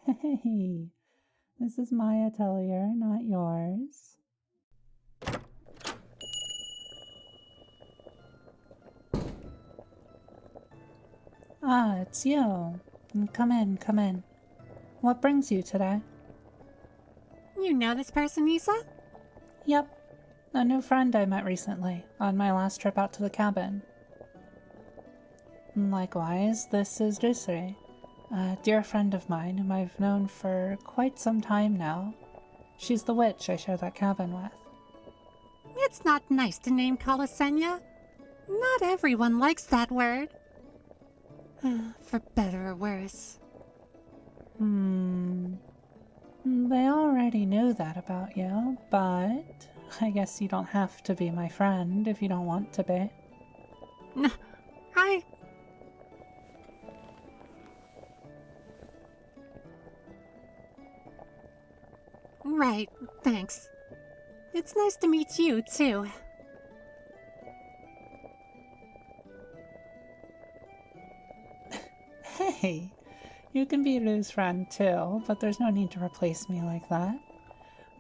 Hey, this is my atelier, not yours. Ah, it's you. Come in, come in. What brings you today? You know this person, Isa? Yep, a new friend I met recently on my last trip out to the cabin. Likewise, this is Rusuri, a dear friend of mine whom I've known for quite some time now. She's the witch I share that cabin with. It's not nice to name call Isenia. Not everyone likes that word. For better or worse. They already knew that about you, but I guess you don't have to be my friend if you don't want to be. Right, thanks. It's nice to meet you, too. Hey, you can be Lou's friend too, but there's no need to replace me like that.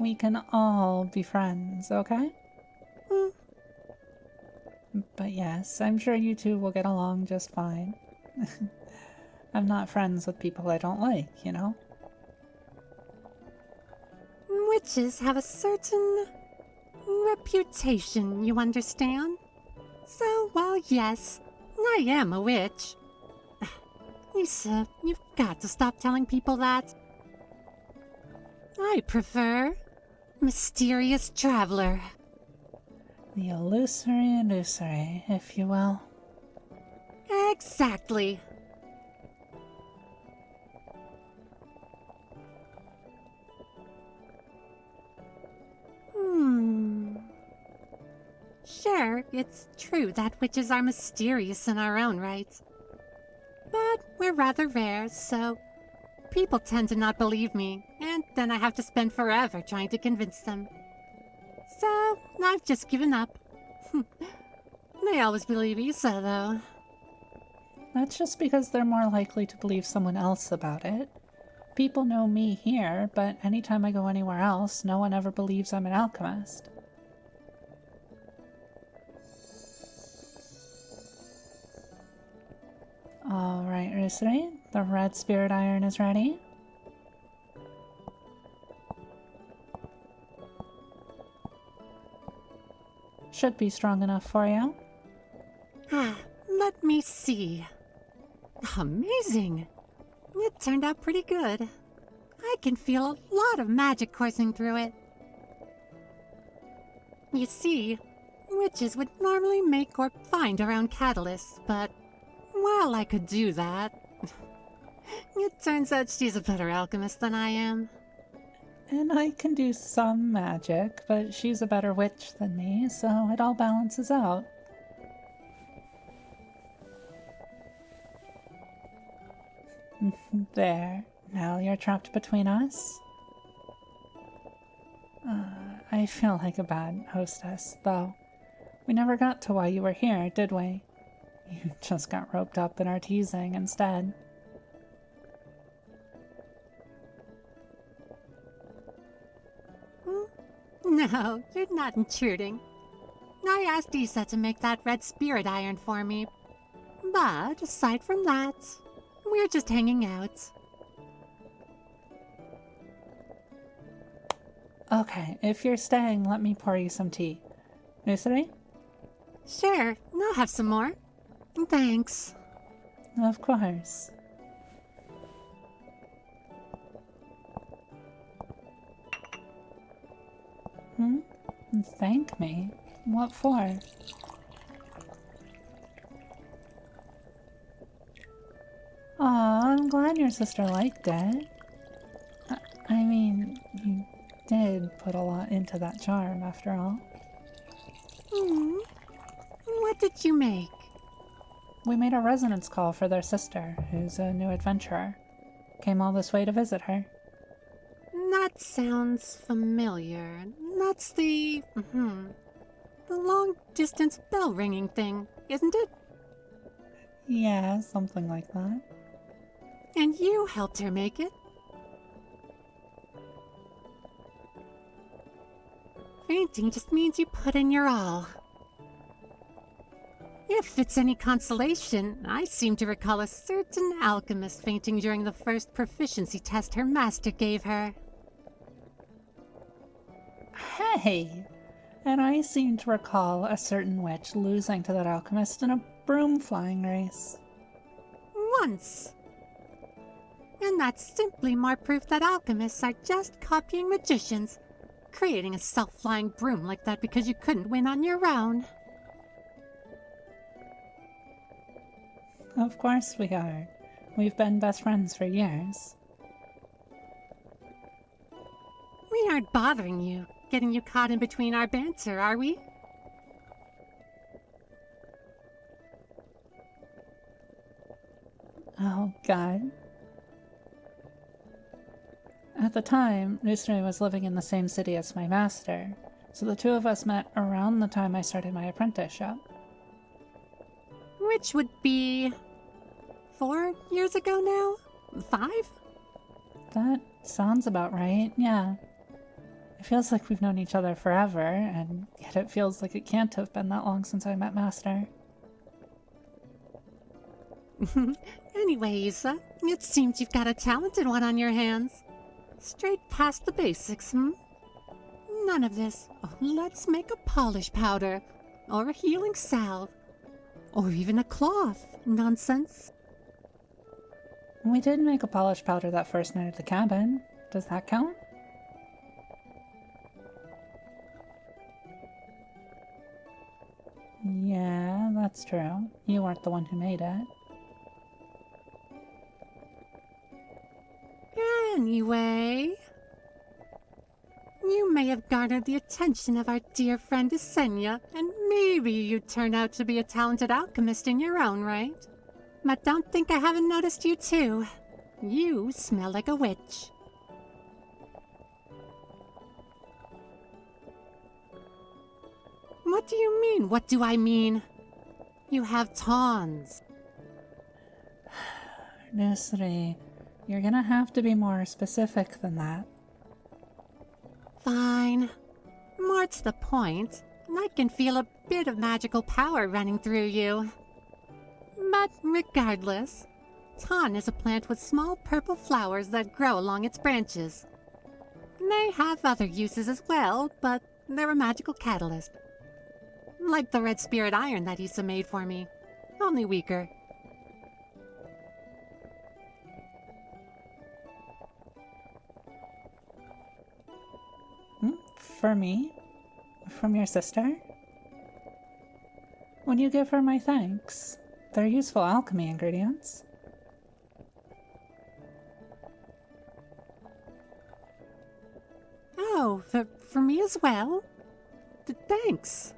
We can all be friends, okay? But yes, I'm sure you two will get along just fine. I'm not friends with people I don't like, you know? Witches have a certain reputation, you understand? So, while yes, I am a witch. Isa, you've got to stop telling people that. I prefer mysterious traveler. The illusory, if you will. Exactly. Sure, it's true that witches are mysterious in our own right. But we're rather rare, so people tend to not believe me, and then I have to spend forever trying to convince them. So I've just given up. They always believe Isa, though. That's just because they're more likely to believe someone else about it. People know me here, but anytime I go anywhere else, no one ever believes I'm an alchemist. Alright, Rusuri, the red spirit iron is ready. Should be strong enough for you. Let me see. Amazing! It turned out pretty good. I can feel a lot of magic coursing through it. You see, witches would normally make or find their own catalysts, but while I could do that, it turns out she's a better alchemist than I am. And I can do some magic, but she's a better witch than me, so it all balances out. There. Now you're trapped between us? I feel like a bad hostess, though. We never got to why you were here, did we? You just got roped up in our teasing instead. No, you're not intruding. I asked Isa to make that red spirit iron for me. But aside from that, we're just hanging out. Okay, if you're staying, let me pour you some tea. Rusuri? Sure, I'll have some more. Thanks. Of course. Thank me? What for? Aw, I'm glad your sister liked it. I mean, you did put a lot into that charm, after all. What did you make? We made a resonance call for their sister, who's a new adventurer. Came all this way to visit her. That sounds familiar. That's the long-distance bell ringing thing, isn't it? Yeah, something like that. And you helped her make it? Fainting just means you put in your all. If it's any consolation, I seem to recall a certain alchemist fainting during the first proficiency test her master gave her. Hey! And I seem to recall a certain witch losing to that alchemist in a broom flying race. Once. And that's simply more proof that alchemists are just copying magicians, creating a self-flying broom like that because you couldn't win on your own. Of course we are. We've been best friends for years. We aren't bothering you, getting you caught in between our banter, are we? Oh, God. At the time, Rusuri was living in the same city as my master, so the two of us met around the time I started my apprenticeship. Which would be 4 years ago now? 5? That sounds about right, yeah. It feels like we've known each other forever, and yet it feels like it can't have been that long since I met Master. Anyways, it seems you've got a talented one on your hands. Straight past the basics, None of this, oh, let's make a polish powder, or a healing salve, or even a cloth nonsense. We did make a polish powder that first night at the cabin. Does that count? Yeah, that's true. You weren't the one who made it. Anyway, you may have garnered the attention of our dear friend Isenia, and maybe you turn out to be a talented alchemist in your own right. But don't think I haven't noticed you too. You smell like a witch. What do you mean? What do I mean? You have tons. Rusuri, you're gonna have to be more specific than that. Fine. More to the point, I can feel a bit of magical power running through you. But regardless, Tan is a plant with small purple flowers that grow along its branches. They have other uses as well, but they're a magical catalyst. Like the red spirit iron that Issa made for me, only weaker. For me? From your sister? When you give her my thanks, they're useful alchemy ingredients. Oh, for me as well? Thanks.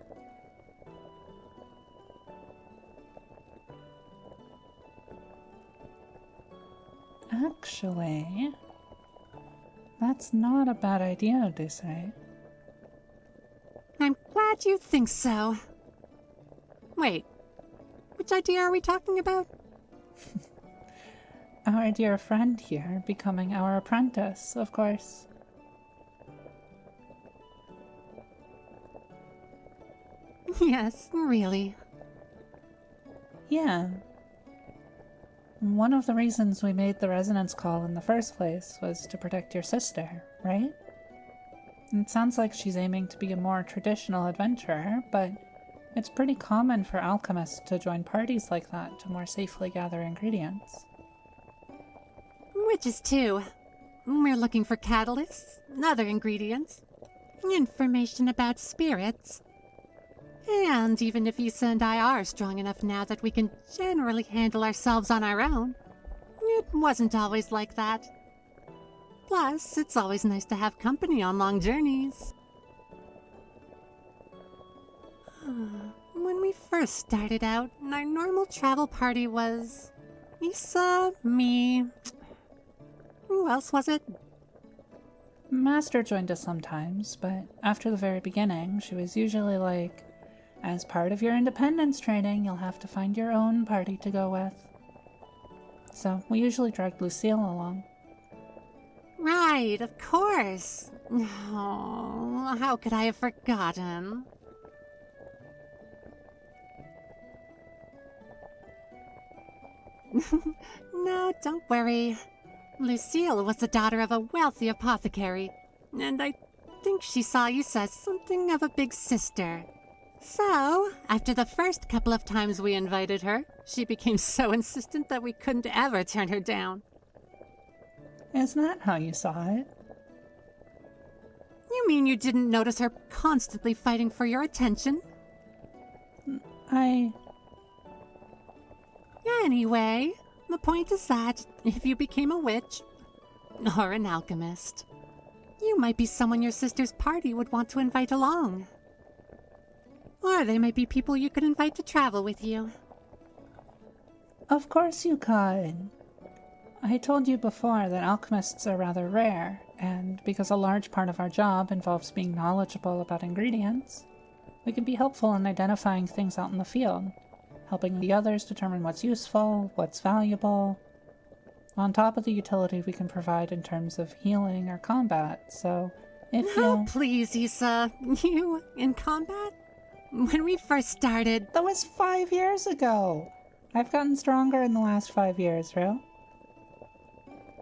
Actually, that's not a bad idea, Rusuri. I'm glad you think so. Wait, which idea are we talking about? Our dear friend here becoming our apprentice, of course. Yes, really. Yeah. One of the reasons we made the resonance call in the first place was to protect your sister, right? It sounds like she's aiming to be a more traditional adventurer, but it's pretty common for alchemists to join parties like that to more safely gather ingredients. Witches too. We're looking for catalysts, other ingredients, information about spirits. And even if Issa and I are strong enough now that we can generally handle ourselves on our own, it wasn't always like that. Plus, it's always nice to have company on long journeys. When we first started out, our normal travel party was Issa, me... Who else was it? Master joined us sometimes, but after the very beginning, she was usually like, as part of your independence training, you'll have to find your own party to go with. So we usually dragged Lucille along. Right, of course. Oh, how could I have forgotten? No, don't worry. Lucille was the daughter of a wealthy apothecary, and I think she saw you as something of a big sister. So, after the first couple of times we invited her, she became so insistent that we couldn't ever turn her down. Isn't that how you saw it? You mean you didn't notice her constantly fighting for your attention? Anyway, the point is that if you became a witch, or an alchemist, you might be someone your sister's party would want to invite along. Or they might be people you could invite to travel with you. Of course you could. I told you before that alchemists are rather rare, and because a large part of our job involves being knowledgeable about ingredients, we can be helpful in identifying things out in the field, helping the others determine what's useful, what's valuable, on top of the utility we can provide in terms of healing or combat. So, if Oh, please, Issa. You in combat? When we first started... That was 5 years ago! I've gotten stronger in the last 5 years, Ru.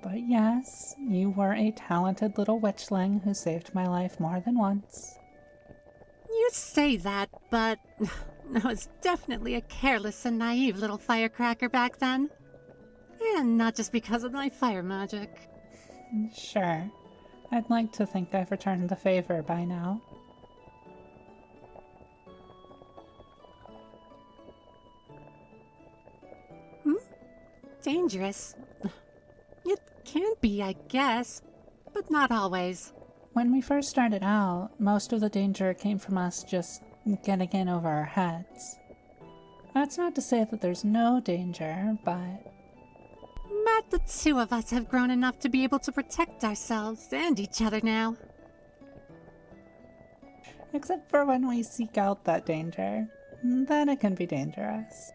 But yes, you were a talented little witchling who saved my life more than once. You say that, but I was definitely a careless and naive little firecracker back then. And not just because of my fire magic. Sure. I'd like to think I've returned the favor by now. Dangerous? It can be, I guess, but not always. When we first started out, most of the danger came from us just getting in over our heads. That's not to say that there's no danger, but the two of us have grown enough to be able to protect ourselves and each other now. Except for when we seek out that danger, then it can be dangerous.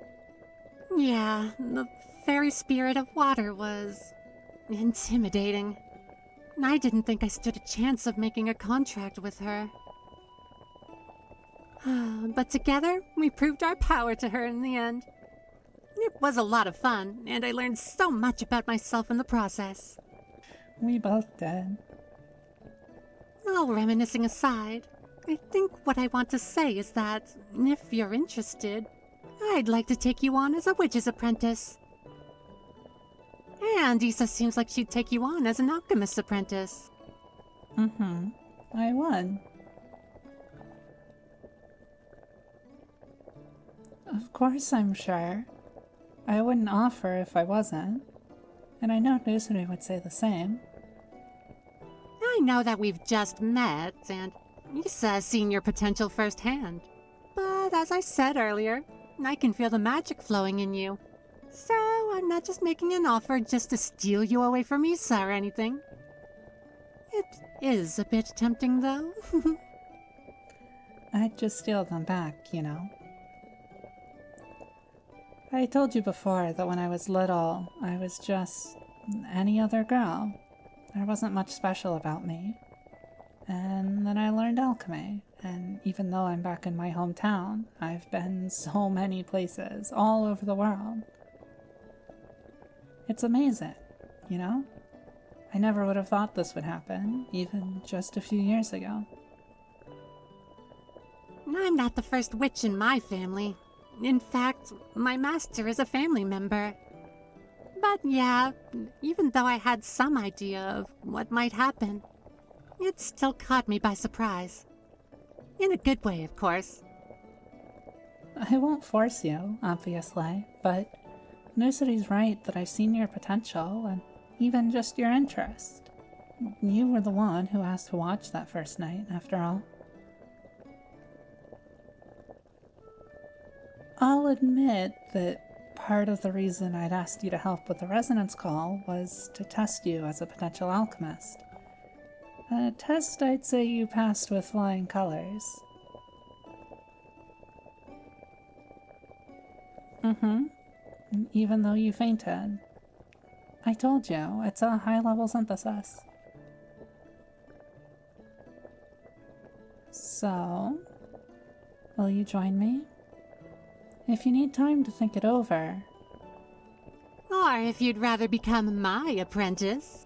Yeah, the fairy spirit of water was intimidating. I didn't think I stood a chance of making a contract with her. But together, we proved our power to her in the end. It was a lot of fun, and I learned so much about myself in the process. We both did. All reminiscing aside, I think what I want to say is that, if you're interested, I'd like to take you on as a witch's apprentice. And Issa seems like she'd take you on as an alchemist's apprentice. I would. Of course I'm sure. I wouldn't offer if I wasn't. And I know Rusuri would say the same. I know that we've just met, and Issa's seen your potential firsthand. But as I said earlier, I can feel the magic flowing in you. So I'm not just making an offer just to steal you away from Issa or anything. It is a bit tempting, though. I'd just steal them back, you know. I told you before that when I was little, I was just any other girl. There wasn't much special about me. And then I learned alchemy, and even though I'm back in my hometown, I've been so many places, all over the world. It's amazing, you know? I never would have thought this would happen, even just a few years ago. I'm not the first witch in my family. In fact, my master is a family member. But yeah, even though I had some idea of what might happen, it still caught me by surprise. In a good way, of course. I won't force you, obviously, but Rusuri's right that I've seen your potential and even just your interest. You were the one who asked to watch that first night, after all. I'll admit that part of the reason I'd asked you to help with the resonance call was to test you as a potential alchemist. A test I'd say you passed with flying colors. Even though you fainted. I told you, it's a high-level synthesis. So, will you join me? If you need time to think it over. Or if you'd rather become my apprentice.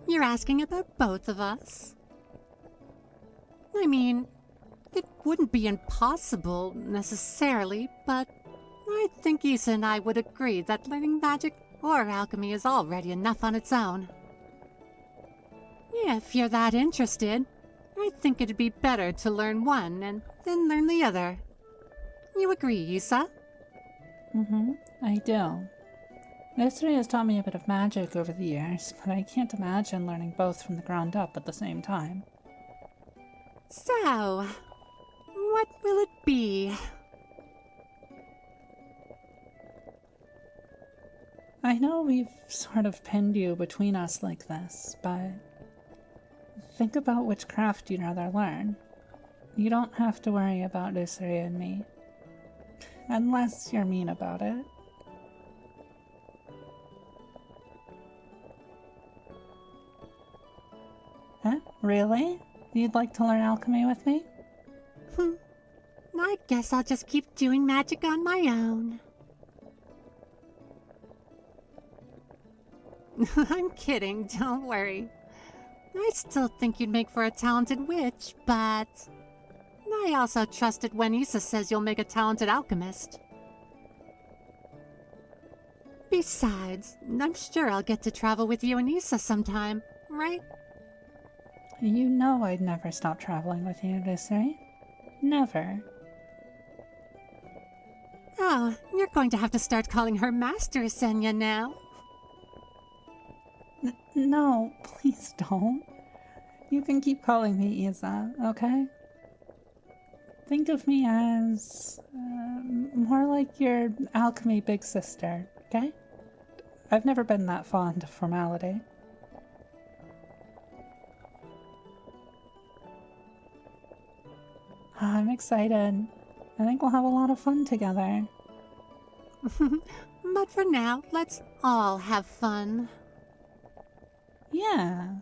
You're asking about both of us? I mean, it wouldn't be impossible, necessarily, but I think Issa and I would agree that learning magic or alchemy is already enough on its own. If you're that interested, I think it'd be better to learn one and then learn the other. You agree, Issa? I do. Rusuri has taught me a bit of magic over the years, but I can't imagine learning both from the ground up at the same time. So, what will it be? I know we've sort of pinned you between us like this, but think about which craft you'd rather learn. You don't have to worry about Rusuri and me. Unless you're mean about it. Huh? Really? You'd like to learn alchemy with me? I guess I'll just keep doing magic on my own. I'm kidding, don't worry. I still think you'd make for a talented witch, but I also trust it when Issa says you'll make a talented alchemist. Besides, I'm sure I'll get to travel with you and Issa sometime, right? You know I'd never stop traveling with you, Rusuri. Never. Oh, you're going to have to start calling her Master Isenia now. No, please don't. You can keep calling me Isa, okay? Think of me as more like your alchemy big sister, okay? I've never been that fond of formality. I'm excited. I think we'll have a lot of fun together. But for now, let's all have fun. Yeah,